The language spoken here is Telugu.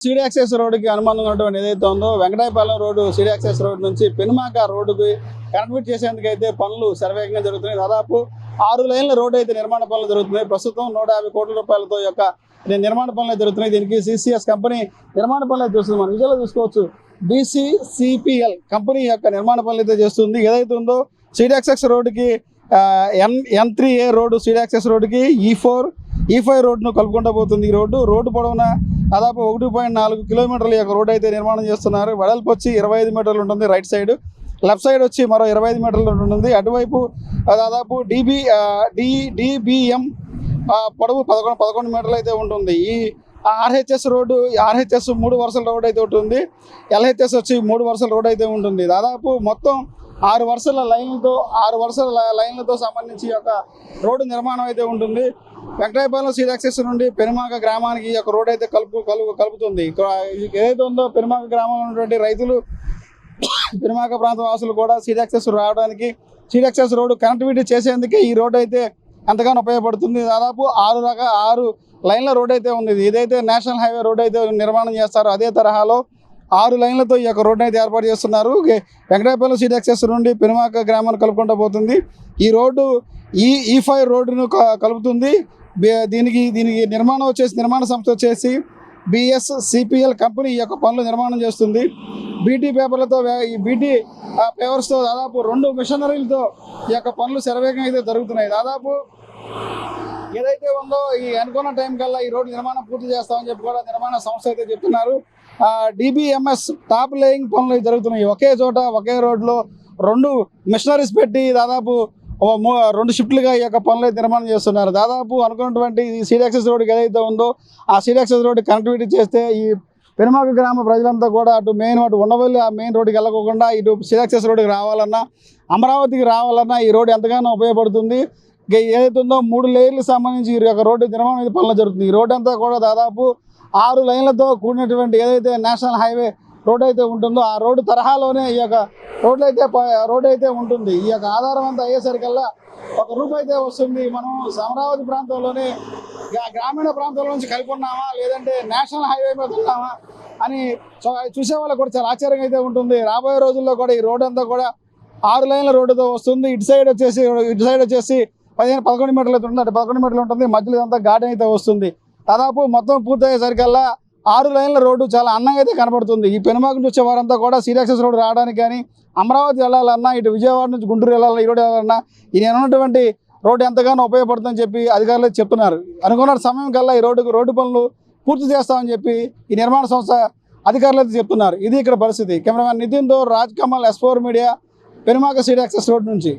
సిటీ యాక్సెస్ రోడ్డుకి అనుబంధంగా ఉన్నటువంటి ఏదైతే ఉందో Venkatayapalem road city access road నుంచి పెనుమాక రోడ్డుకి కనెక్ట్ చేసేందుకు అయితే పనులు శరవేగంగా జరుగుతున్నాయి. దాదాపు 6 లైన్ల రోడ్డు అయితే నిర్మాణ పనులు జరుగుతున్నాయి. ప్రస్తుతం 150 కోట్ల రూపాయలతో యొక్క నిర్మాణ పనులు జరుగుతున్నాయి. దీనికి సిసిఎస్ కంపెనీ నిర్మాణ పనులు చూస్తుంది. మనం విజువల్లో చూసుకోవచ్చు. BCCPL కంపెనీ యొక్క నిర్మాణ పనులు అయితే చేస్తుంది. ఏదైతే ఉందో సిటీ యాక్సెస్ రోడ్డుకి N3A రోడ్డు సిటీ యాక్సెస్ రోడ్డుకి E5 రోడ్డును కలుపుకుంటూ పోతుంది. ఈ రోడ్డు పొడవున దాదాపు 1.4 కిలోమీటర్ల యొక్క రోడ్డు అయితే నిర్మాణం చేస్తున్నారు. వెడల్పు వచ్చి 25 మీటర్లు ఉంటుంది రైట్ సైడ్, లెఫ్ట్ సైడ్ వచ్చి మరో 25 మీటర్లు ఉంటుంది. అటువైపు దాదాపు DBM పొడవు 11 మీటర్లు అయితే ఉంటుంది. ఈ RHS రోడ్డు 3 వరుసల రోడ్డు అయితే ఉంటుంది. LHS వచ్చి 3 వరుసల రోడ్డు అయితే ఉంటుంది. దాదాపు మొత్తం 6 వరుసల లైన్లతో సంబంధించి యొక్క రోడ్డు నిర్మాణం అయితే ఉంటుంది. వెంకటాయపాలెం సిటీ యాక్సెస్ నుండి పెనుమాక గ్రామానికి ఈ యొక్క రోడ్డు అయితే కలుపుతుంది. ఏదైతే ఉందో పెనుమాక గ్రామంలో ఉన్నటువంటి రైతులు, పెనుమాక ప్రాంత వాసులు కూడా సిటీ యాక్సెస్ రావడానికి, సిటీ యాక్సెస్ రోడ్డు కనెక్టివిటీ చేసేందుకే ఈ రోడ్డు అయితే ఎంతగానో ఉపయోగపడుతుంది. దాదాపు 6 లైన్ల రోడ్డు అయితే ఉంది. ఇదైతే నేషనల్ హైవే రోడ్డు అయితే నిర్మాణం చేస్తారు. అదే తరహాలో 6 లైన్లతో ఈ యొక్క రోడ్డు అయితే ఏర్పాటు చేస్తున్నారు. వెంకటాయపాలెం సిటీ యాక్సెస్ నుండి పెనుమాక గ్రామాన్ని కలుపుకుంటూ పోతుంది. ఈ రోడ్డు E5 రోడ్డును కలుపుతుంది. దీనికి నిర్మాణ సంస్థ వచ్చేసి BSCPL కంపెనీ ఈ యొక్క పనులు నిర్మాణం చేస్తుంది. BT పేపర్స్తో దాదాపు 2 మిషనరీలతో ఈ యొక్క పనులు శరవేగంగా అయితే జరుగుతున్నాయి. దాదాపు ఏదైతే ఉందో ఈ అనుకున్న టైం కల్లా ఈ రోడ్డు నిర్మాణం పూర్తి చేస్తామని చెప్పి కూడా నిర్మాణ సంస్థ అయితే చెప్తున్నారు. DBMS టాప్ లేయింగ్ పనులు జరుగుతున్నాయి. ఒకే చోట ఒకే రోడ్లో 2 మిషనరీస్ పెట్టి దాదాపు 2 షిఫ్ట్లుగా ఈ యొక్క పనులు అయితే నిర్మాణం చేస్తున్నారు. దాదాపు అనుకున్నటువంటి ఈ సిటీ యాక్సెస్ రోడ్డుకి ఏదైతే ఉందో ఆ సిటీ యాక్సెస్ రోడ్డు కనెక్టివిటీ చేస్తే ఈ పెనుమాక గ్రామ ప్రజలంతా కూడా అటు ఉండవల్లి ఆ మెయిన్ రోడ్డుకి వెళ్ళకోకుండా ఇటు సిటీ యాక్సెస్ రోడ్డుకి రావాలన్నా, అమరావతికి రావాలన్నా ఈ రోడ్డు ఎంతగానో ఉపయోగపడుతుంది. ఏదైతే ఉందో 3 లేయర్లకు సంబంధించి ఈ యొక్క రోడ్డు నిర్మాణం అయితే పనులు జరుగుతుంది. ఈ రోడ్డు అంతా కూడా దాదాపు 6 లైన్లతో కూడినటువంటి ఏదైతే నేషనల్ హైవే రోడ్డు అయితే ఉంటుందో ఆ రోడ్డు తరహాలోనే ఈ యొక్క రోడ్డు అయితే ఉంటుంది. ఈ యొక్క ఆధారం అంతా అయ్యేసరికల్లా ₹1 అయితే వస్తుంది. మనం అమరావతి ప్రాంతంలోనే గ్రామీణ ప్రాంతాల నుంచి కలిపి ఉన్నామా, లేదంటే నేషనల్ హైవే మీద ఉన్నామా అని చూసే వాళ్ళకి కూడా చాలా ఆశ్చర్యంగా అయితే ఉంటుంది. రాబోయే రోజుల్లో కూడా ఈ రోడ్డు అంతా కూడా 6 లైన్ల రోడ్డుతో వస్తుంది. ఇటు సైడ్ వచ్చేసి 11 మీటర్లు అయితే ఉంటుంది. 11 మీటర్లు ఉంటుంది. మధ్యలో అంతా గార్డెన్ అయితే వస్తుంది. దాదాపు మొత్తం పూర్తయ్యేసరికల్లా 6 లైన్ల రోడ్డు చాలా అందంగా అయితే కనబడుతుంది. ఈ పెనుమాక నుంచి వచ్చే వారంతా కూడా సిటీ యాక్సెస్ రోడ్డు రావడానికి కానీ, అమరావతి వెళ్ళాలన్నా, ఇటు విజయవాడ నుంచి గుంటూరు వెళ్ళాలన్నా, ఈ రోడ్డు వెళ్ళాలన్నా ఈ ఉన్నటువంటి రోడ్డు ఎంతగానో ఉపయోగపడుతుందని చెప్పి అధికారులు చెప్తున్నారు. అనుకున్న సమయం కల్లా ఈ రోడ్డు పనులు పూర్తి చేస్తామని చెప్పి ఈ నిర్మాణ సంస్థ అధికారులు అయితే చెప్తున్నారు. ఇది ఇక్కడ పరిస్థితి. కెమెరామెన్ నితిన్తో Raj Kamal, S4 media, Penumaka city access road నుంచి.